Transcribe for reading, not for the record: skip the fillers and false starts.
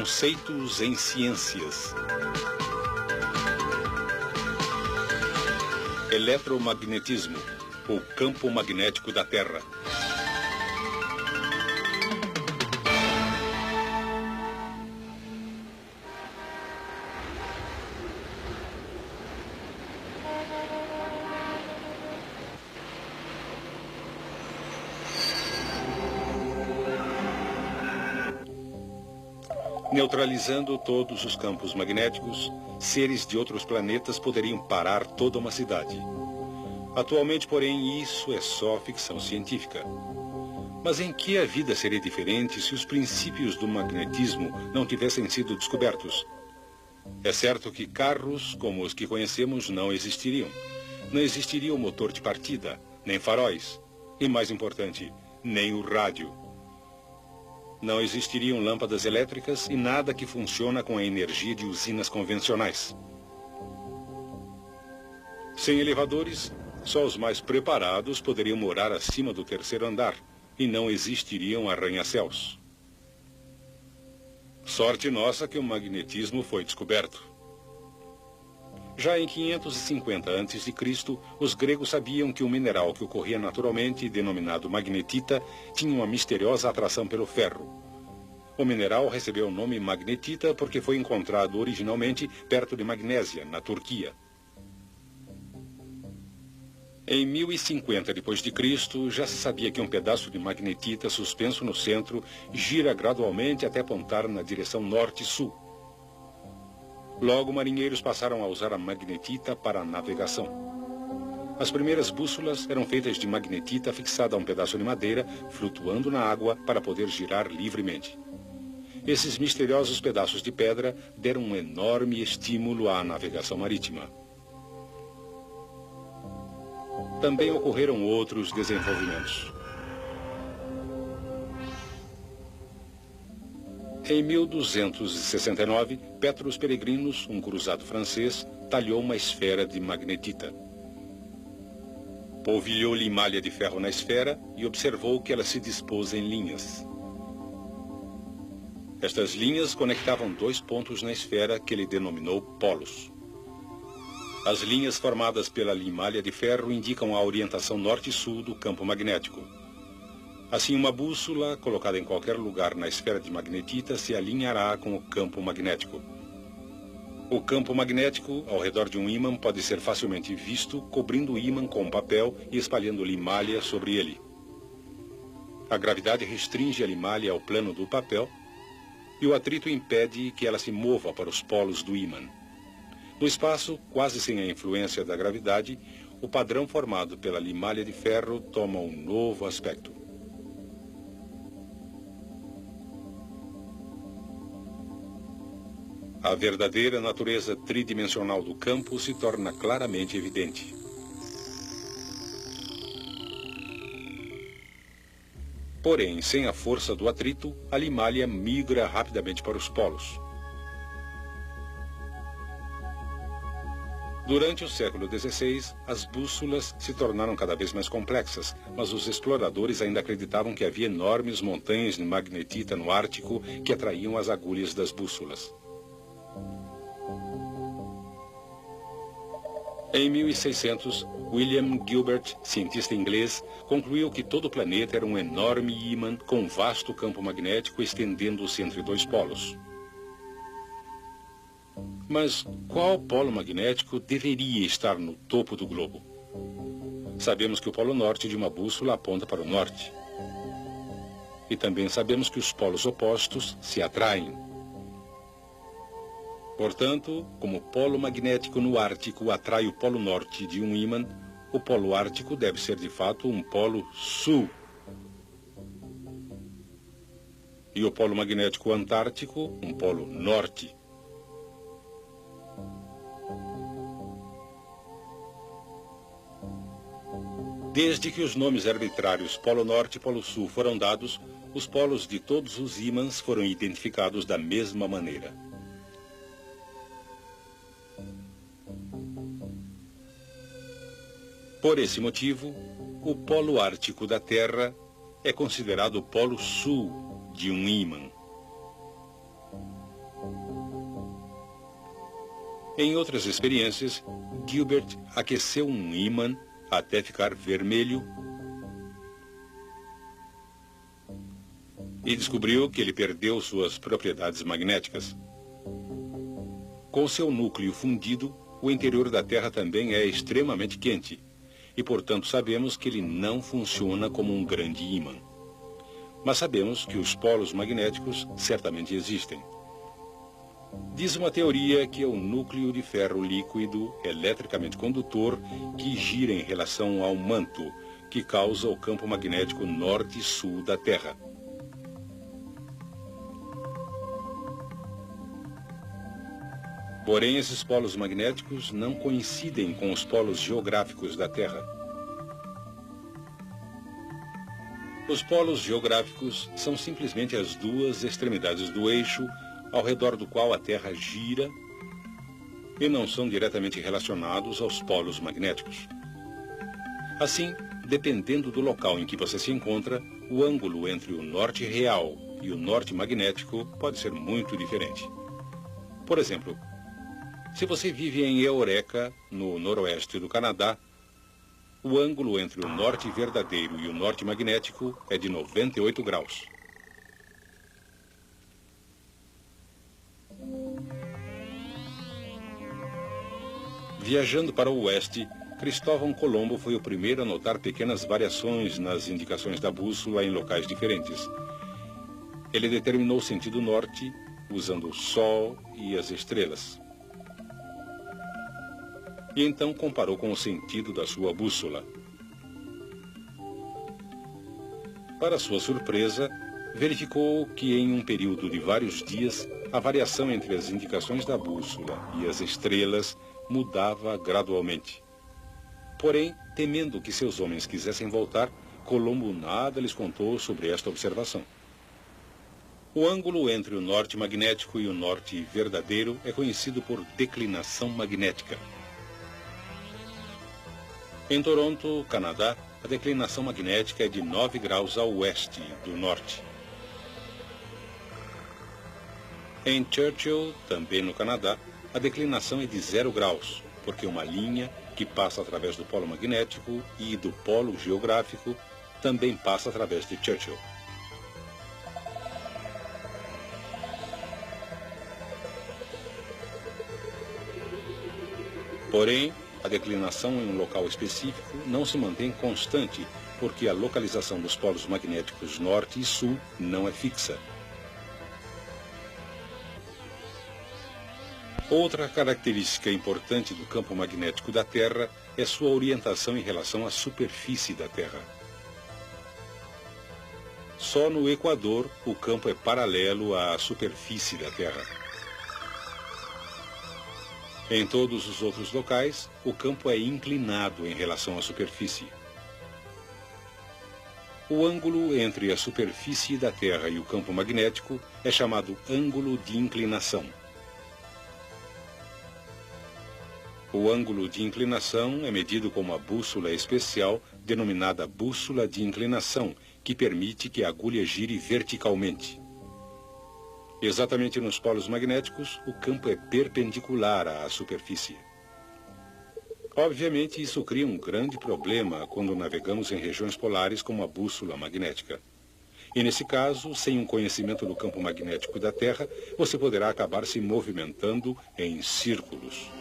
Conceitos em ciências. Eletromagnetismo, o campo magnético da Terra. Neutralizando todos os campos magnéticos, seres de outros planetas poderiam parar toda uma cidade. Atualmente, porém, isso é só ficção científica. Mas em que a vida seria diferente se os princípios do magnetismo não tivessem sido descobertos? É certo que carros, como os que conhecemos, não existiriam. Não existiria o motor de partida, nem faróis. E, mais importante, nem o rádio. Não existiriam lâmpadas elétricas e nada que funciona com a energia de usinas convencionais. Sem elevadores, só os mais preparados poderiam morar acima do terceiro andar e não existiriam arranha-céus. Sorte nossa que o magnetismo foi descoberto. Já em 550 a.C., os gregos sabiam que o mineral que ocorria naturalmente, denominado magnetita, tinha uma misteriosa atração pelo ferro. O mineral recebeu o nome magnetita porque foi encontrado originalmente perto de Magnésia, na Turquia. Em 1050 d.C., já se sabia que um pedaço de magnetita suspenso no centro gira gradualmente até apontar na direção norte-sul. Logo, marinheiros passaram a usar a magnetita para a navegação. As primeiras bússolas eram feitas de magnetita fixada a um pedaço de madeira, flutuando na água para poder girar livremente. Esses misteriosos pedaços de pedra deram um enorme estímulo à navegação marítima. Também ocorreram outros desenvolvimentos. Em 1269, Petrus Peregrinus, um cruzado francês, talhou uma esfera de magnetita. Polvilhou-lhe malha de ferro na esfera e observou que ela se dispôs em linhas. Estas linhas conectavam dois pontos na esfera que ele denominou polos. As linhas formadas pela limalha de ferro indicam a orientação norte e sul do campo magnético. Assim, uma bússola, colocada em qualquer lugar na esfera de magnetita, se alinhará com o campo magnético. O campo magnético, ao redor de um ímã, pode ser facilmente visto, cobrindo o ímã com papel e espalhando limalha sobre ele. A gravidade restringe a limalha ao plano do papel e o atrito impede que ela se mova para os polos do ímã. No espaço, quase sem a influência da gravidade, o padrão formado pela limalha de ferro toma um novo aspecto. A verdadeira natureza tridimensional do campo se torna claramente evidente. Porém, sem a força do atrito, a limalha migra rapidamente para os polos. Durante o século XVI, as bússolas se tornaram cada vez mais complexas, mas os exploradores ainda acreditavam que havia enormes montanhas de magnetita no Ártico que atraíam as agulhas das bússolas. Em 1600, William Gilbert, cientista inglês, concluiu que todo o planeta era um enorme ímã com um vasto campo magnético estendendo-se entre dois polos. Mas qual polo magnético deveria estar no topo do globo? Sabemos que o polo norte de uma bússola aponta para o norte. E também sabemos que os polos opostos se atraem. Portanto, como o polo magnético no Ártico atrai o polo norte de um ímã, o polo ártico deve ser de fato um polo sul. E o polo magnético antártico, um polo norte. Desde que os nomes arbitrários Polo Norte e Polo Sul foram dados, os polos de todos os ímãs foram identificados da mesma maneira. Por esse motivo, o polo ártico da Terra é considerado o polo sul de um ímã. Em outras experiências, Gilbert aqueceu um ímã até ficar vermelho e descobriu que ele perdeu suas propriedades magnéticas. Com seu núcleo fundido, o interior da Terra também é extremamente quente e, portanto, sabemos que ele não funciona como um grande ímã. Mas sabemos que os polos magnéticos certamente existem. Diz uma teoria que é o núcleo de ferro líquido eletricamente condutor que gira em relação ao manto, que causa o campo magnético norte e sul da Terra. Porém, esses polos magnéticos não coincidem com os polos geográficos da Terra. Os polos geográficos são simplesmente as duas extremidades do eixo ao redor do qual a Terra gira e não são diretamente relacionados aos polos magnéticos. Assim, dependendo do local em que você se encontra, o ângulo entre o norte real e o norte magnético pode ser muito diferente. Por exemplo, se você vive em Eureka, no noroeste do Canadá, o ângulo entre o norte verdadeiro e o norte magnético é de 98 graus. Viajando para o oeste, Cristóvão Colombo foi o primeiro a notar pequenas variações nas indicações da bússola em locais diferentes. Ele determinou o sentido norte usando o Sol e as estrelas. E então comparou com o sentido da sua bússola. Para sua surpresa, verificou que em um período de vários dias, a variação entre as indicações da bússola e as estrelas mudava gradualmente. Porém, temendo que seus homens quisessem voltar, Colombo nada lhes contou sobre esta observação. O ângulo entre o norte magnético e o norte verdadeiro é conhecido por declinação magnética. Em Toronto, Canadá, a declinação magnética é de 9 graus a oeste do norte. Em Churchill, também no Canadá, a declinação é de 0 graus, porque uma linha que passa através do polo magnético e do polo geográfico também passa através de Churchill. Porém, a declinação em um local específico não se mantém constante, porque a localização dos polos magnéticos norte e sul não é fixa. Outra característica importante do campo magnético da Terra é sua orientação em relação à superfície da Terra. Só no Equador o campo é paralelo à superfície da Terra. Em todos os outros locais, o campo é inclinado em relação à superfície. O ângulo entre a superfície da Terra e o campo magnético é chamado ângulo de inclinação. O ângulo de inclinação é medido com uma bússola especial denominada bússola de inclinação, que permite que a agulha gire verticalmente. Exatamente nos polos magnéticos, o campo é perpendicular à superfície. Obviamente, isso cria um grande problema quando navegamos em regiões polares com uma bússola magnética. E nesse caso, sem um conhecimento do campo magnético da Terra, você poderá acabar se movimentando em círculos.